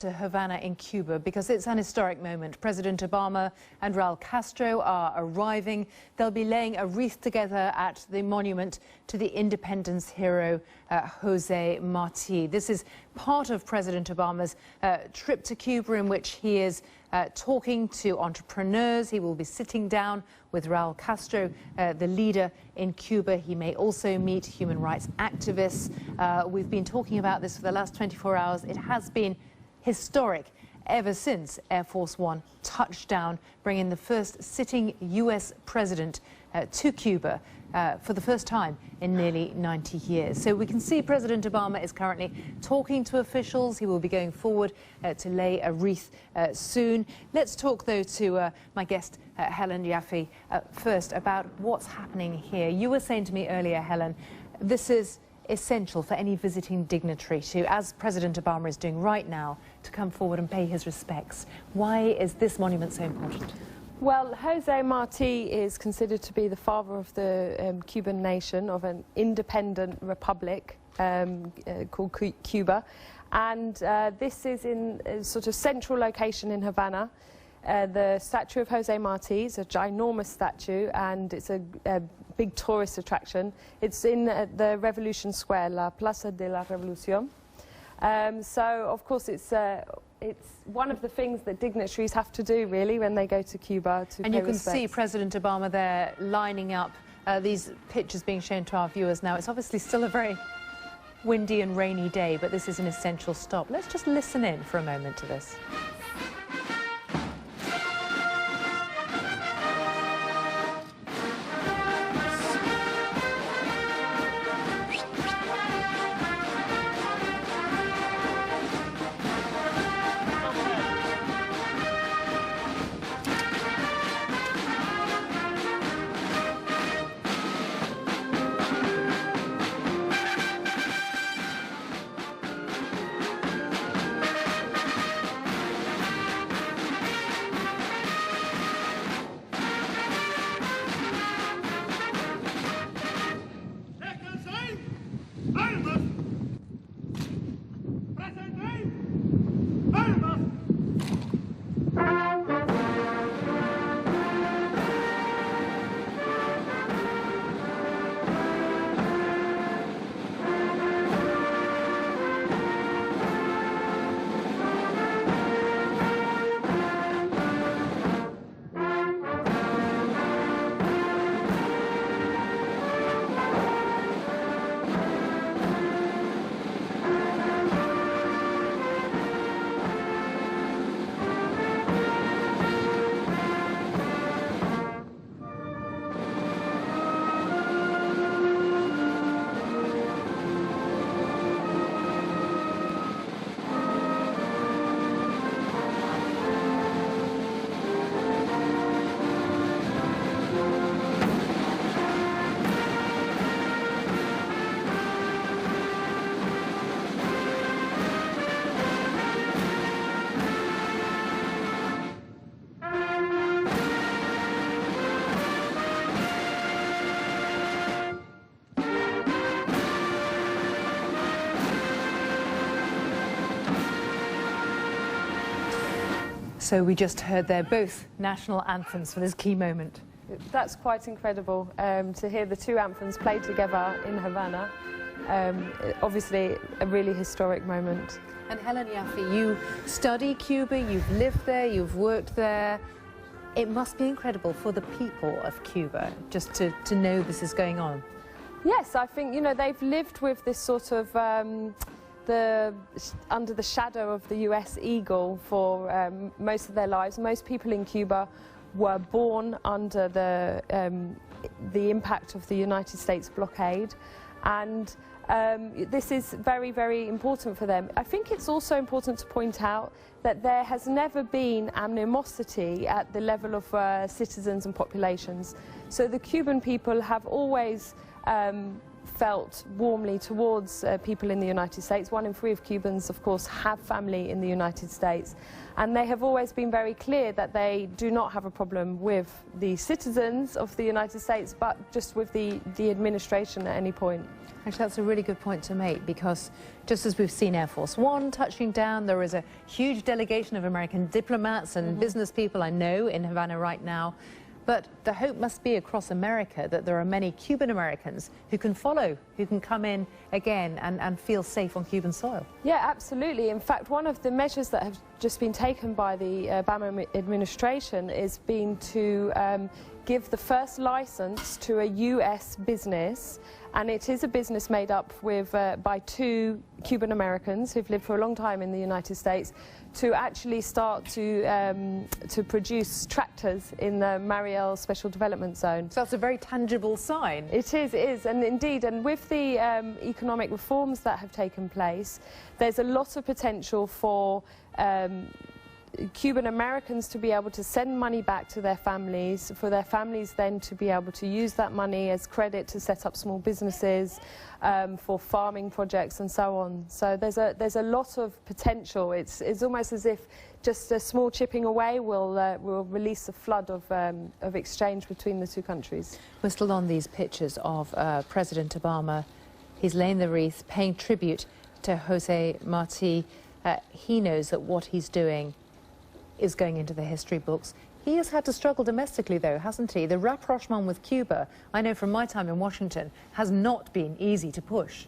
To Havana in Cuba because it's an historic moment. President Obama and Raul Castro are arriving. They'll be laying a wreath together at the monument to the independence hero Jose Marti. This is part of President Obama's trip to Cuba, in which he is talking to entrepreneurs. He will be sitting down with Raul Castro, the leader in Cuba. He may also meet human rights activists. We've been talking about this for the last 24 hours. It has been historic ever since Air Force One touched down, bringing the first sitting U.S. president to Cuba for the first time in nearly 90 years. So we can see President Obama is currently talking to officials. He will be going forward to lay a wreath soon. Let's talk, though, to my guest, Helen Yaffe, first about what's happening here. You were saying to me earlier, Helen, this is essential for any visiting dignitary to, as President Obama is doing right now, to come forward and pay his respects. Why is this monument so important? Well, Jose Marti is considered to be the father of the Cuban nation, of an independent republic called Cuba. And this is in a sort of central location in Havana. The statue of Jose Marti is a ginormous statue, and it's a big tourist attraction. It's in the Revolution Square, La Plaza de la Revolución. So, of course, it's one of the things that dignitaries have to do, really, when they go to Cuba to pay respects. And you can see President Obama there lining up, these pictures being shown to our viewers now. It's obviously still a very windy and rainy day, but this is an essential stop. Let's just listen in for a moment to this. So we just heard they're both national anthems for this key moment. That's quite incredible to hear the two anthems played together in Havana. Obviously, a really historic moment. And Helen Yaffe, you study Cuba, you've lived there, you've worked there. It must be incredible for the people of Cuba just to know this is going on. Yes, I think, you know, they've lived with this sort of under the shadow of the US eagle for most of their lives. Most people in Cuba were born under the impact of the United States blockade, and this is very, very important for them. I think it's also important to point out that there has never been animosity at the level of citizens and populations. So the Cuban people have always felt warmly towards people in the United States. 1 in 3 of Cubans, of course, have family in the United States. And they have always been very clear that they do not have a problem with the citizens of the United States, but just with the administration at any point. Actually, that's a really good point to make, because just as we've seen Air Force One touching down, there is a huge delegation of American diplomats and business people, I know, in Havana right now. But the hope must be across America that there are many Cuban Americans who can follow, who can come in again and feel safe on Cuban soil. Yeah, absolutely. In fact, one of the measures that have just been taken by the Obama administration is been to give the first license to a US business, and it is a business made up with by 2 Cuban Americans who've lived for a long time in the United States, to actually start to produce tractors in the Mariel Special Development Zone. So that's a very tangible sign. It is, and indeed, and with the economic reforms that have taken place, there's a lot of potential for Cuban Americans to be able to send money back to their families, for their families then to be able to use that money as credit to set up small businesses, for farming projects and so on. So there's a lot of potential. It's almost as if just a small chipping away will release a flood of exchange between the 2 countries. We're still on these pictures of President Obama. He's laying the wreath, paying tribute to Jose Marti. He knows that what he's doing is going into the history books. He has had to struggle domestically, though, hasn't he? The rapprochement with Cuba, I know from my time in Washington, has not been easy to push.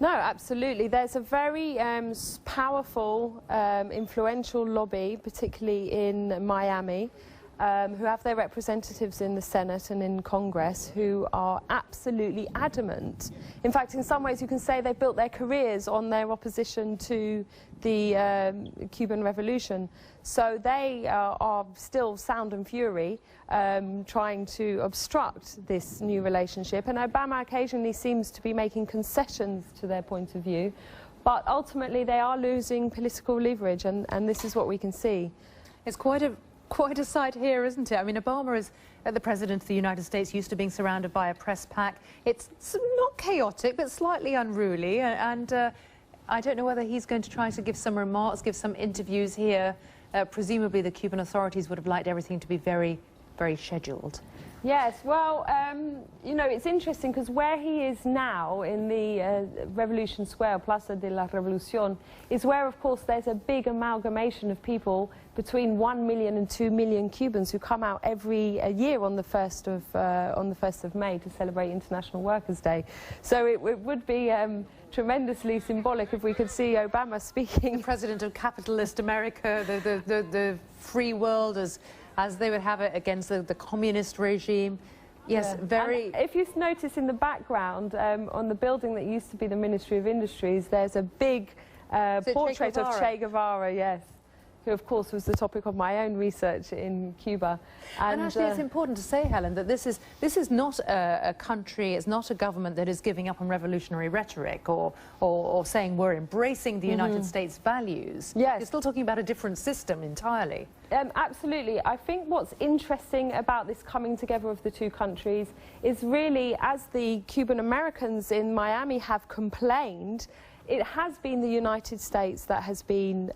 No, absolutely. There's a very powerful, influential lobby, particularly in Miami, who have their representatives in the Senate and in Congress, who are absolutely adamant. In fact, in some ways you can say they've built their careers on their opposition to the Cuban Revolution. So they are still sound and fury, trying to obstruct this new relationship. And Obama occasionally seems to be making concessions to their point of view. But ultimately they are losing political leverage, and this is what we can see. It's quite a sight here, isn't it? I mean, Obama is the President of the United States, used to being surrounded by a press pack. It's not chaotic, but slightly unruly. And I don't know whether he's going to try to give some remarks, give some interviews here. Presumably the Cuban authorities would have liked everything to be very, very scheduled. Yes, well, you know, it's interesting because where he is now in the Revolution Square, Plaza de la Revolución, is where, of course, there's a big amalgamation of people, between 1 million and 2 million Cubans, who come out every year on the 1st of May to celebrate International Workers' Day. So it would be tremendously symbolic if we could see Obama speaking. The President of capitalist America, the free world, as they would have it against the communist regime. Yes, yeah. very... And if you notice in the background, on the building that used to be the Ministry of Industries, there's a big portrait of Che Guevara, yes, who of course was the topic of my own research in Cuba. And actually it's important to say, Helen, that this is not a country, it's not a government that is giving up on revolutionary rhetoric or saying we're embracing the United States values. Yes. You're still talking about a different system entirely. Absolutely. I think what's interesting about this coming together of the 2 countries is really, as the Cuban Americans in Miami have complained, it has been the United States that has been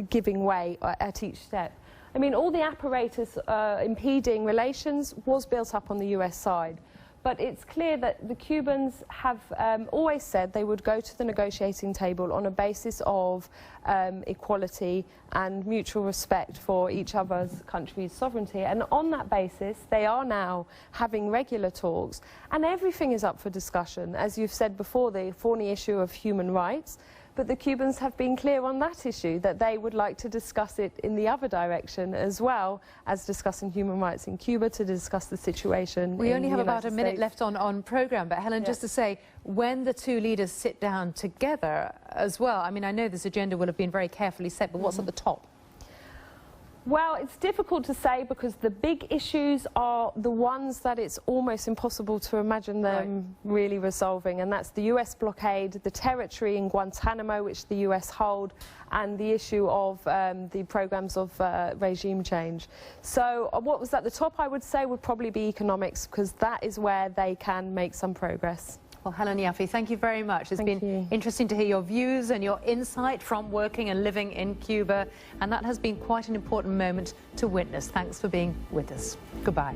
giving way at each step. I mean, all the apparatus impeding relations was built up on the US side. But it's clear that the Cubans have always said they would go to the negotiating table on a basis of equality and mutual respect for each other's country's sovereignty. And on that basis, they are now having regular talks. And everything is up for discussion. As you've said before, the thorny issue of human rights. But the Cubans have been clear on that issue, that they would like to discuss it in the other direction, as well as discussing human rights in Cuba, to discuss the situation. We only have about a minute left on programme, but Helen, just to say, when the 2 leaders sit down together as well, I mean, I know this agenda will have been very carefully set, but what's at the top? Well, it's difficult to say because the big issues are the ones that it's almost impossible to imagine them really resolving, and that's the US blockade, the territory in Guantanamo which the US hold, and the issue of the programs of regime change. So what was at the top, I would say, would probably be economics, because that is where they can make some progress. Well, Helen Yaffe, thank you very much. It's been interesting to hear your views and your insight from working and living in Cuba, and that has been quite an important moment to witness. Thanks for being with us. Goodbye.